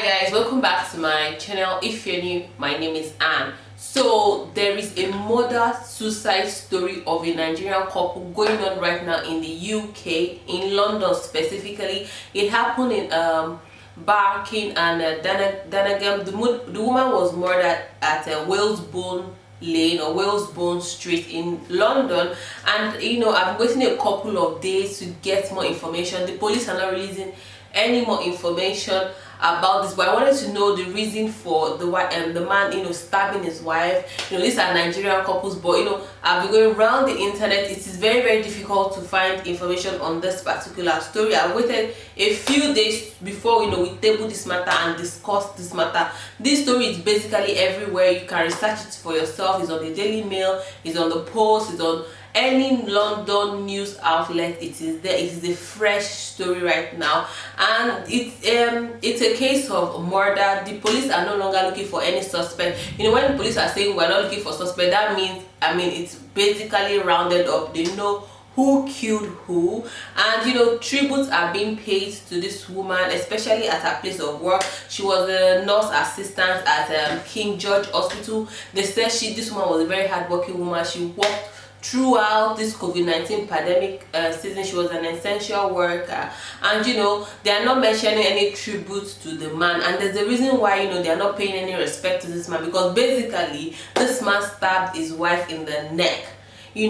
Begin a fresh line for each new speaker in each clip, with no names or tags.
Hi guys, welcome back to my channel. If you're new, my name is Anne. So there is a murder suicide story of a Nigerian couple going on right now in the UK, in London specifically. It happened in Barking and Danagam. The woman was murdered at Walesbone Lane or Walesbone Street in London, and I've been waiting a couple of days to get more information. The police are not releasing any more information about this, but I wanted to know the reason for the man stabbing his wife. These are Nigerian couples, but I've been going around the internet. It is very difficult to find information on this particular story. I waited a few days before we table this matter and discuss this matter. This story is basically everywhere. You can research it for yourself. It's on the Daily Mail, it's on the Post, it's on any London news outlet. It is there. It is a fresh story right now, and it's a case of murder. The police are no longer looking for any suspect. When the police are saying we're not looking for suspect, that means it's basically rounded up. They know who killed who, and tributes are being paid to this woman, especially at her place of work. She was a nurse assistant at King George Hospital. They said this woman was a very hardworking woman. She worked throughout this COVID-19 pandemic season. She was an essential worker, and they are not mentioning any tribute to the man, and there's a reason why they are not paying any respect to this man, because basically this man stabbed his wife in the neck. The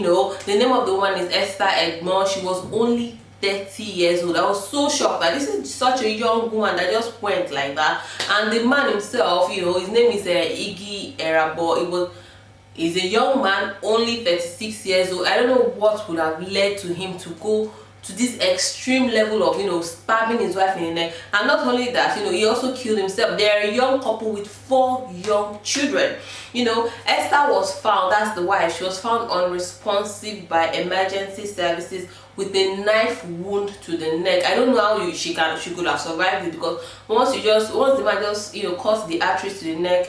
name of the woman is Esther Edmond. She was only 30 years old. I was so shocked that this is such a young woman that just went like that. And the man himself, his name is Iggy Erabo. He's a young man, only 36 years old. I don't know what would have led to him to go to this extreme level of stabbing his wife in the neck. And not only that, he also killed himself. They are a young couple with 4 young children. Esther was found, that's the wife, she was found unresponsive by emergency services with a knife wound to the neck. I don't know how she could have survived it, because once the man just cuts the arteries to the neck,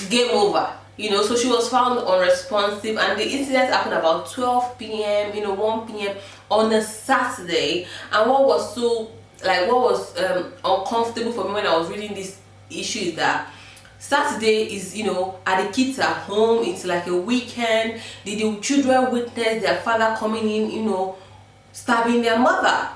game over. So she was found unresponsive, and the incident happened about 12 p.m. 1 p.m. on a Saturday. And what was uncomfortable for me when I was reading this issue is that Saturday is at the kids are home. It's like a weekend. The children witness their father coming in, stabbing their mother,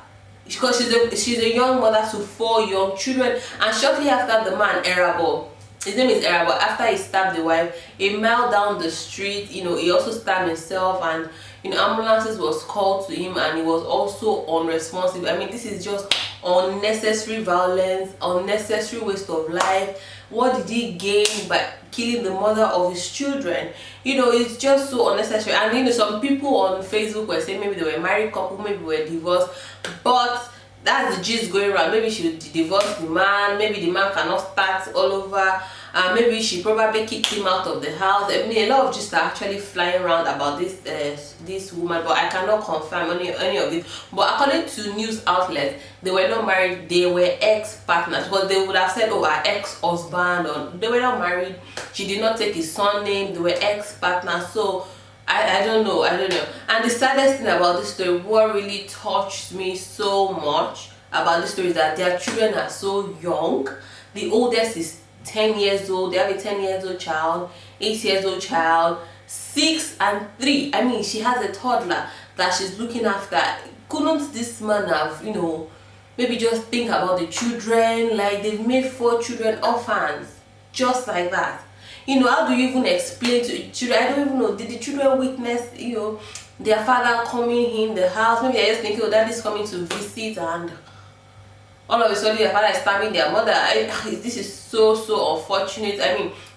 because she's a young mother to 4 young children. And shortly after, the man Erabo, his name is Erabo, after he stabbed the wife, a mile down the street, he also stabbed himself, and ambulances was called to him, and he was also unresponsive. This is just unnecessary violence, unnecessary waste of life. What did he gain by killing the mother of his children? It's just so unnecessary. And some people on Facebook were saying maybe they were a married couple, maybe they were divorced, but that's the gist going around. Maybe she would divorce the man, maybe the man cannot start all over, maybe she probably kicked him out of the house. A lot of gist are actually flying around about this woman, but I cannot confirm any of it. But according to news outlets, they were not married, they were ex-partners, because they would have said, oh, our ex-husband, or they were not married, she did not take his surname, they were ex-partners. So I don't know. And the saddest thing about this story, what really touched me so much about this story, is that their children are so young. The oldest is 10 years old. They have a 10 years old child, 8 years old child, 6 and 3. She has a toddler that she's looking after. Couldn't this man have maybe just think about the children? Like, they've made 4 children orphans just like that. How do you even explain to children? I don't even know. Did the children witness, their father coming in the house? Maybe they're just thinking, oh, daddy's coming to visit, and all of a sudden their father is stabbing their mother. This is so unfortunate.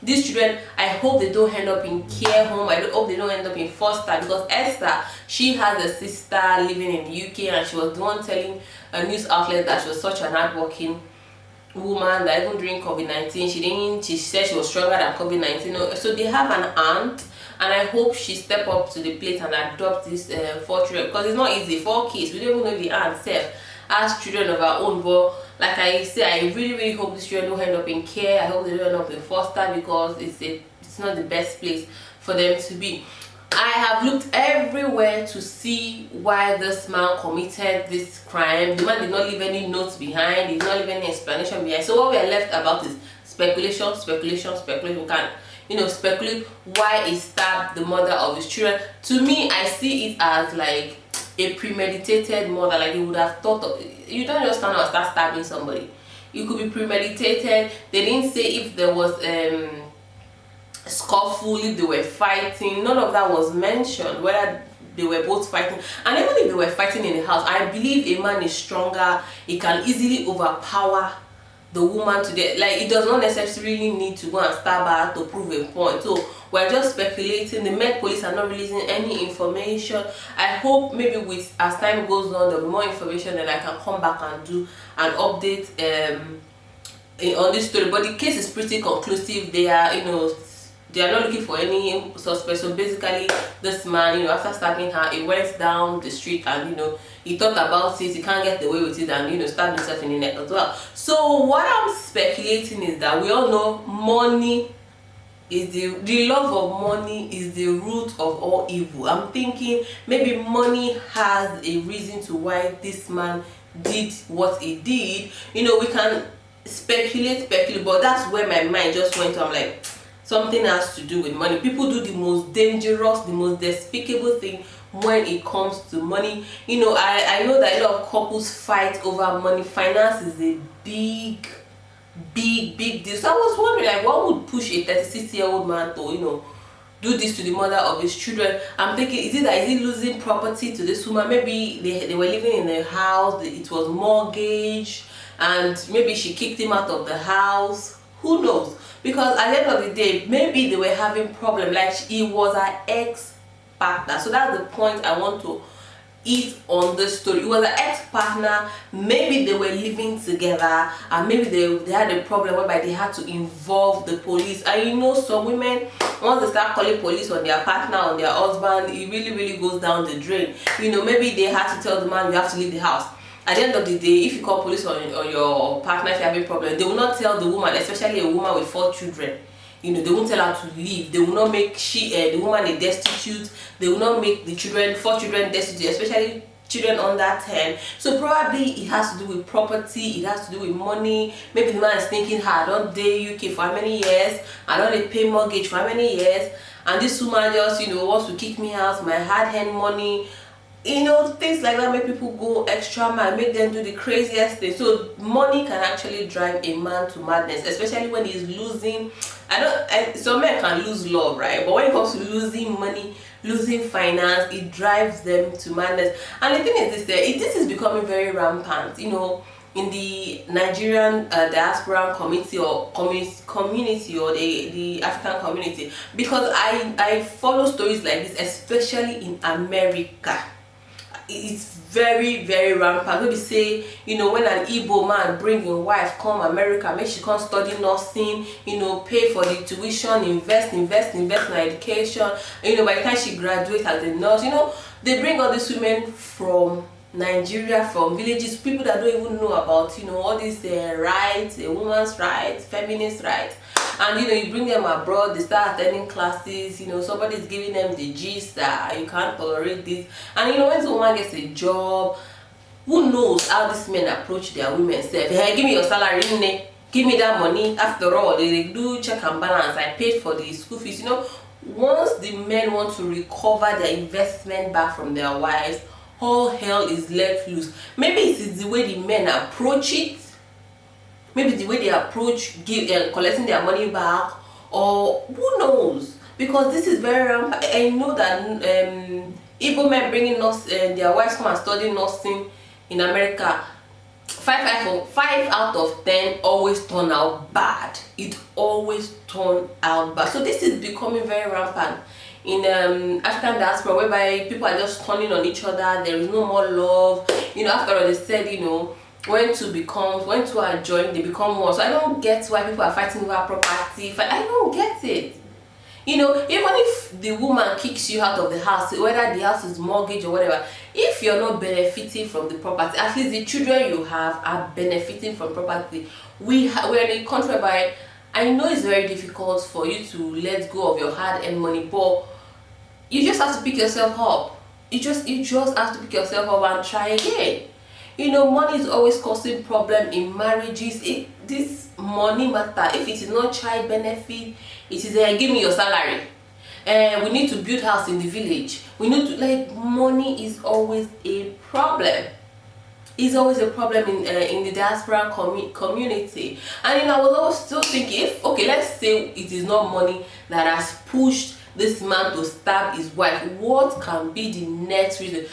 These children, I hope they don't end up in care home. I hope they don't end up in foster, because Esther, she has a sister living in the UK, and she was the one telling a news outlet that she was such an hardworking woman, that even during COVID-19 she said she was stronger than COVID-19. So they have an aunt, and I hope she step up to the plate and adopt these 4 children, because it's not easy. 4 kids, we don't even know if the aunt self has children of her own. But like I say, I really hope these children don't end up in care. I hope they don't end up in foster, because it's not the best place for them to be. I have looked everywhere to see why this man committed this crime. The man did not leave any notes behind, he did not leave any explanation behind. So what we are left about is speculation, speculation, speculation. We can, speculate why he stabbed the mother of his children. To me, I see it as like a premeditated murder. Like he would have thought of, you don't just stand up and start stabbing somebody. It could be premeditated. They didn't say if there was scuffle, if they were fighting. None of that was mentioned, whether they were both fighting. And even if they were fighting in the house, I believe a man is stronger. He can easily overpower the woman to death. Like, it does not necessarily need to go and stab her to prove a point. So we're just speculating. The Met Police are not releasing any information. I hope maybe with as time goes on there'll be more information and I can come back and do an update on this story. But the case is pretty conclusive. They are, they are not looking for any suspect. So basically, this man, after stabbing her, he went down the street and, he thought about it, he can't get away with it, and, stabbed himself in the neck as well. So what I'm speculating is that we all know money is the love of money is the root of all evil. I'm thinking maybe money has a reason to why this man did what he did. We can speculate, but that's where my mind just went to. I'm like, something has to do with money. People do the most dangerous, the most despicable thing when it comes to money. I know that a lot of couples fight over money. Finance is a big deal. So I was wondering, like, what would push a 36-year-old man to, do this to the mother of his children? I'm thinking, is he losing property to this woman? Maybe they were living in a house, it was mortgaged, and maybe she kicked him out of the house. Who knows? Because at the end of the day, maybe they were having problem. Like, he was her ex-partner. So that's the point I want to hit on this story. It was an ex-partner. Maybe they were living together, and maybe they had a problem whereby they had to involve the police. And some women, once they start calling police on their partner, on their husband, it really goes down the drain. Maybe they had to tell the man, you have to leave the house. At the end of the day, if you call police on your partner if you have a problem, they will not tell the woman, especially a woman with 4 children. They won't tell her to leave. They will not make the woman a destitute. They will not make the 4 children destitute, especially children under 10. So probably it has to do with property, it has to do with money. Maybe the man is thinking, I don't date UK for how many years, I don't pay mortgage for how many years, and this woman just wants to kick me out, my hard-earned money. Things like that make people go extra mile, make them do the craziest thing. So money can actually drive a man to madness, especially when he's losing. Some men can lose love, right? But when it comes to losing money, losing finance, it drives them to madness. And the thing is this is becoming very rampant, in the Nigerian diaspora community or community or the African community, because I follow stories like this, especially in America. It's very rampant. Maybe say, when an Igbo man bring his wife come America, make she come study nursing, pay for the tuition, invest in her education. By the time she graduates as a nurse, they bring all these women from Nigeria, from villages, people that don't even know about all these rights, woman's rights, feminist rights. And you bring them abroad, they start attending classes, somebody's giving them the gist that you can't tolerate this. And when the woman gets a job, who knows how these men approach their women? Say, hey, give me your salary, give me that money. After all, they do check and balance. I paid for the school fees. Once the men want to recover their investment back from their wives, all hell is let loose. Maybe it is the way the men approach it. Maybe the way they approach collecting their money back, or who knows? Because this is very rampant. I know that Igbo men bringing their wives come and study nursing in America. 5 out of 10 always turn out bad. It always turn out bad. So this is becoming very rampant in African diaspora, whereby people are just turning on each other. There is no more love. After all, they said, when two are joined, they become one. So I don't get why people are fighting over property. I don't get it. Even if the woman kicks you out of the house, whether the house is mortgaged or whatever, if you're not benefiting from the property, at least the children you have are benefiting from property. We're in a country whereby I know it's very difficult for you to let go of your hard-earned money, but you just have to pick yourself up. You just have to pick yourself up and try again. Money is always causing problem in marriages. This money matter. If it is not child benefit, it is give me your salary. We need to build house in the village. We need to, like, money is always a problem. It's always a problem in the diaspora community. And I was always still thinking, if, okay, let's say it is not money that has pushed this man to stab his wife, what can be the next reason?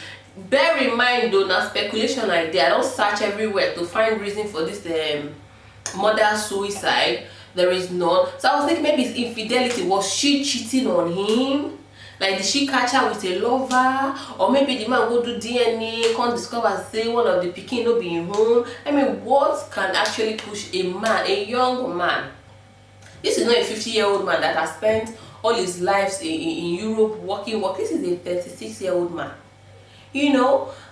Bear in mind though, na speculation idea. I don't search everywhere to find reason for this murder suicide. There is none. So I was thinking maybe it's infidelity. Was she cheating on him? Like, did she catch her with a lover? Or maybe the man go do DNA, can't discover, say one of the pikin no be in home. I mean, what can actually push a man, a young man? This is not a 50-year-old man that has spent all his lives in Europe working. This is a 36-year-old man.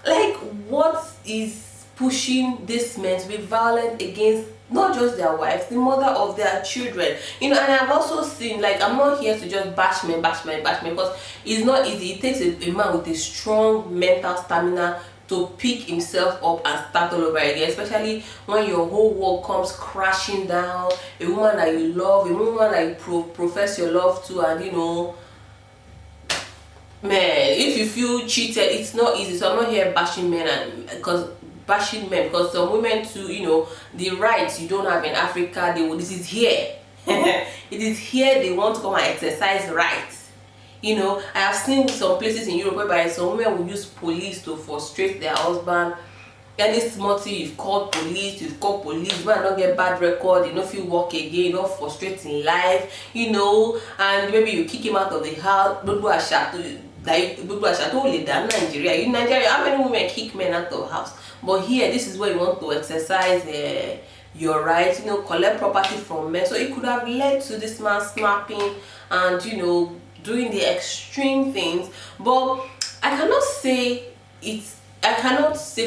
Like, what is pushing this men to be violent against not just their wives, the mother of their children? And I've also seen, like, I'm not here to just bash men, because it's not easy. It takes a man with a strong mental stamina to pick himself up and start all over again, especially when your whole world comes crashing down. A woman that you love, a woman that you profess your love to, and man, if you feel cheated, it's not easy. So I'm not here bashing men, because some women too, the rights you don't have in Africa, this is here. It is here they want to come and exercise rights. I have seen some places in Europe whereby some women will use police to frustrate their husband. Any small thing, you've called police, man don't get bad record, if you work again, you don't frustrate in life, and maybe you kick him out of the house. Nigeria. In Nigeria, how many women kick men out of the house? But here, this is where you want to exercise your rights, collect property from men. So it could have led to this man snapping and doing the extreme things. But I cannot say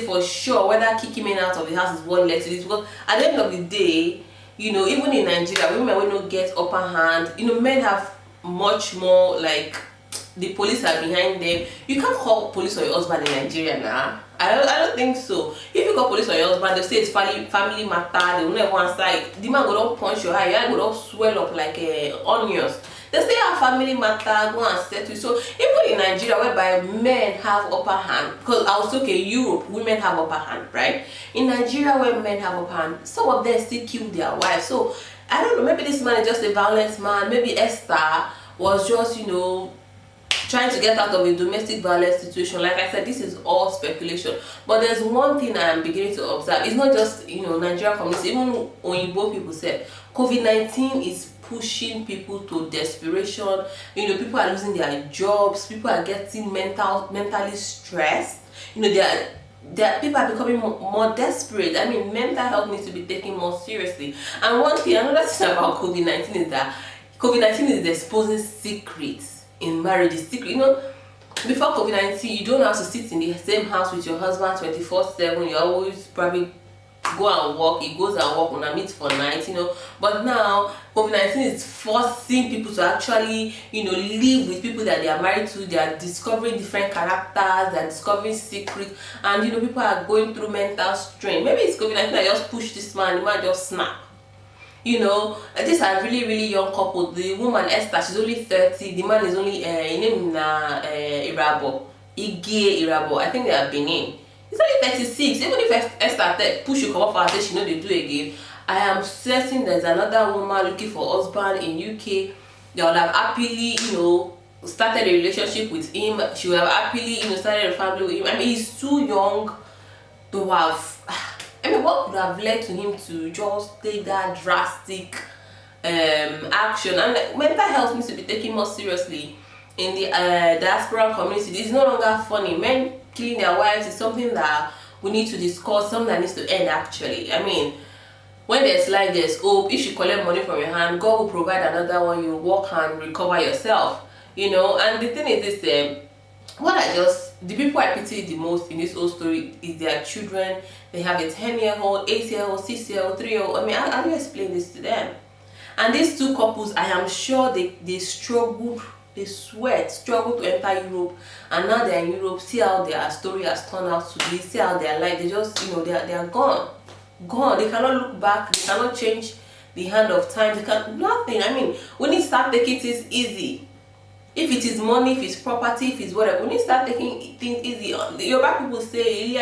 for sure whether kicking men out of the house is what led to this, because at the end of the day, even in Nigeria, women will not get upper hand. Men have much more, like, the police are behind them. You can't call police on your husband in Nigeria now. I don't think so. If you call police on your husband, they'll say it's family matter. They will never answer. The man will not punch your eye. Your eye will not swell up like onions. They say our family matter, go and settle. So even in Nigeria, whereby men have upper hand, because I was okay, Europe, women have upper hand, right? In Nigeria, where men have upper hand, some of them still kill their wives. So I don't know, maybe this man is just a violent man. Maybe Esther was just, trying to get out of a domestic violence situation. Like I said, this is all speculation. But there's one thing I am beginning to observe. It's not just, Nigerian community. Even Oyibo people said COVID-19 is pushing people to desperation. People are losing their jobs. People are getting mentally stressed. People are becoming more desperate. I mean, mental health needs to be taken more seriously. And another thing about COVID-19 is that COVID-19 is exposing secrets in marriages. Before COVID-19, you don't have to sit in the same house with your husband 24/7. You always probably go and work. He goes and work on a meet for night, But now COVID-19 is forcing people to actually, live with people that they are married to. They are discovering different characters. They are discovering secrets, and people are going through mental strain. Maybe it's COVID-19 that just pushed this man. The man just snap. These are really, really young couple. The woman Esther, she's only 30. The man is only name Irabo. Ige Irabo. I think they are Benin. He's only 36. Even if Esther push you come up and say she know they do again, I am certain there's another woman looking for husband in UK. They would have happily, started a relationship with him. She would have happily, started a family with him. I mean, he's too young to have. What could have led to him to just take that drastic action? And mental health needs to be taken more seriously in the diaspora community. It's no longer funny. Men killing their wives is something that we need to discuss, something that needs to end actually. I mean, when there's life, there's hope. If you collect money from your hand, God will provide another one. You work and recover yourself. And the thing is this, the people I pity the most in this whole story is their children. They have a 10-year-old, 8-year-old, 6-year-old, 3-year-old. I mean, how do you explain this to them? And these two couples, I am sure they struggled they sweat, struggle to enter Europe, and now they're in Europe. See how their story has turned out to be. See how their life, they just, you know, they are gone. They cannot look back. They cannot change the hand of time. They can nothing. I mean, we need to start taking things easy. If it is money, if it's property, if it's whatever, we need to start taking things easy. Yoruba people say,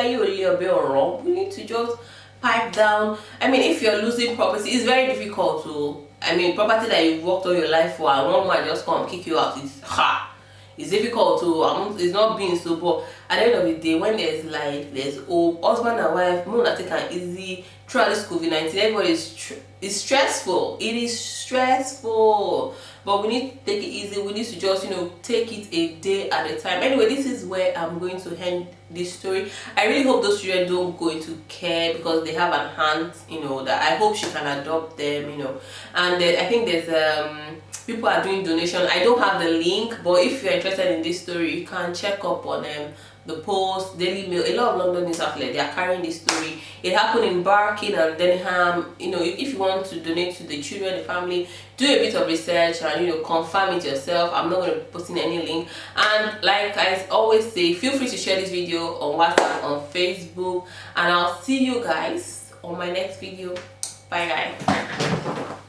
we need to just pipe down. I mean, if you're losing property, it's very difficult to, I mean, property that you've worked all your life for, and one man just come kick you out. It's difficult to, it's not being so, but at the end of the day, when there's hope, husband and wife, moon take an easy throughout this COVID-19, everybody is stressful. It is stressful, but we need to take it easy. We need to just, you know, take it a day at a time. Anyway, this is where I'm going to end this story. I really hope those children don't go into care, because they have an aunt, you know, that I hope she can adopt them, you know. And I think there's people are doing donation. I don't have the link, but if you're interested in this story, you can check up on the Post, Daily Mail. A lot of London news outlets, they are carrying this story. It happened in Barking and Denham. You know, if you want to donate to the children, the family, do a bit of research and, you know, confirm it yourself. I'm not going to put in any link. And like I always say, feel free to share this video on WhatsApp, on Facebook, and I'll see you guys on my next video. Bye guys.